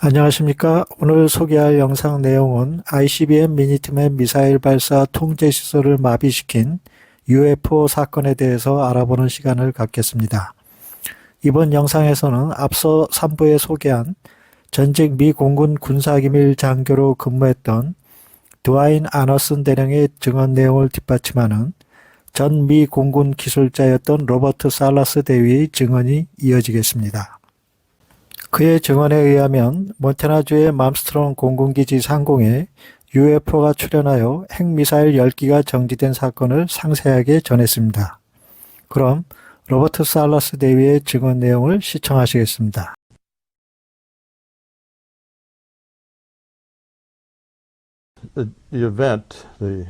안녕하십니까. 오늘 소개할 영상 내용은 ICBM 미니트맨 미사일 발사 통제 시설을 마비시킨 UFO 사건에 대해서 알아보는 시간을 갖겠습니다. 이번 영상에서는 앞서 3부에 소개한 전직 미 공군 군사기밀 장교로 근무했던 드와인 아너슨 대령의 증언 내용을 뒷받침하는 전 미 공군 기술자였던 로버트 살라스 대위의 증언이 이어지겠습니다. 그의 증언에 의하면 몬태나주의 맘스트롬 공군기지 상공에 UFO가 출현하여 핵미사일 10기가 정지된 사건을 상세하게 전했습니다. 그럼 로버트 살라스 대위의 증언 내용을 시청하시겠습니다. The event, the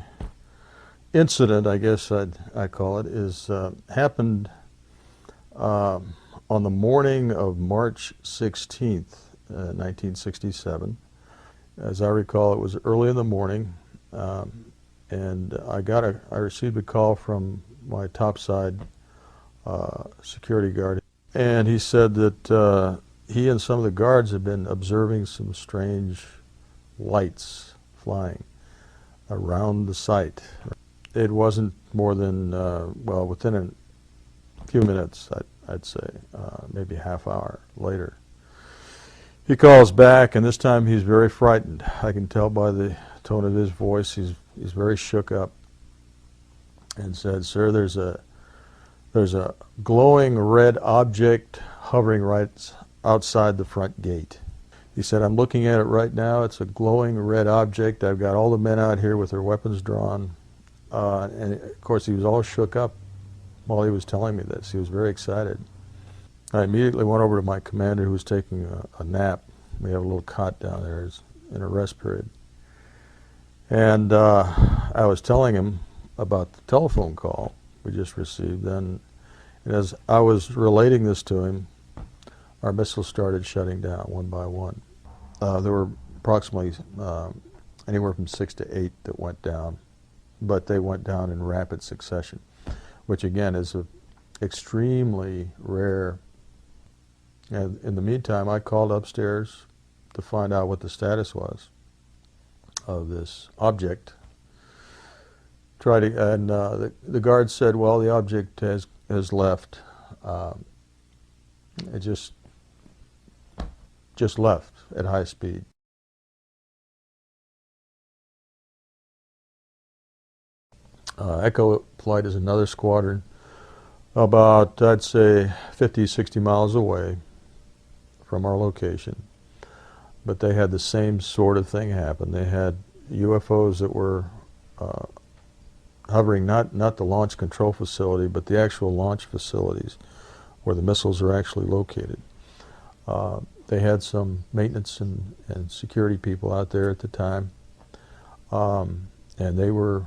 incident, I guess I call it, is happened on the morning of March 16th, 1967. As I recall, it was early in the morning, and I received a call from my topside security guard, and he said that he and some of the guards had been observing some strange lights flying around the site. It wasn't more than, within a few minutes, I'd say, maybe a half hour later. He calls back, and this time he's very frightened. I can tell by the tone of his voice, he's very shook up, and said, "Sir, there's a glowing red object hovering right outside the front gate." He said, "I'm looking at it right now. It's a glowing red object. I've got all the men out here with their weapons drawn." And of course, he was all shook up while he was telling me this. He was very excited. I immediately went over to my commander, who was taking a nap. We have a little cot down there in a rest period. And I was telling him about the telephone call we just received. And as I was relating this to him, our missiles started shutting down one by one. There were approximately anywhere from 6 to 8 that went down, but they went down in rapid succession, which again is an extremely rare. And in the meantime, I called upstairs to find out what the status was of this object. The guard said, "Well, the object has left. It just left at high speed." Echo Flight is another squadron about, I'd say, 50, 60 miles away from our location. But they had the same sort of thing happen. They had UFOs that were hovering not the launch control facility, but the actual launch facilities where the missiles are actually located. They had some maintenance and security people out there at the time, and they were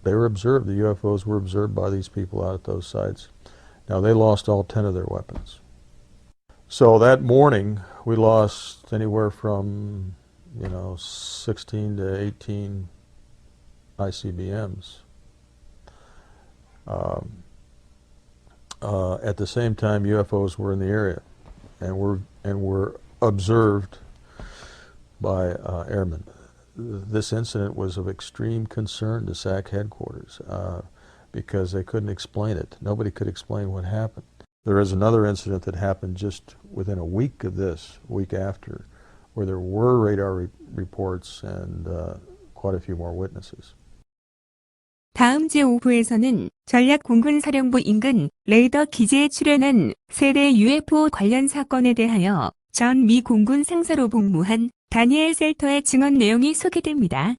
observed. The UFOs were observed by these people out at those sites. Now, they lost all 10 of their weapons. So that morning, we lost anywhere from, 16 to 18 ICBMs. At the same time, UFOs were in the area and were observed by airmen. This incident was of extreme concern to SAC headquarters because they couldn't explain it. Nobody could explain what happened. There is another incident that happened just within a week of this, week after, where there were radar reports and quite a few more witnesses. 다음 제5부에서는 전략 공군사령부 인근 레이더 기지에 출현한 세대 UFO 관련 사건에 대하여 전 미 공군 상사로 복무한 다니엘 셀터의 증언 내용이 소개됩니다.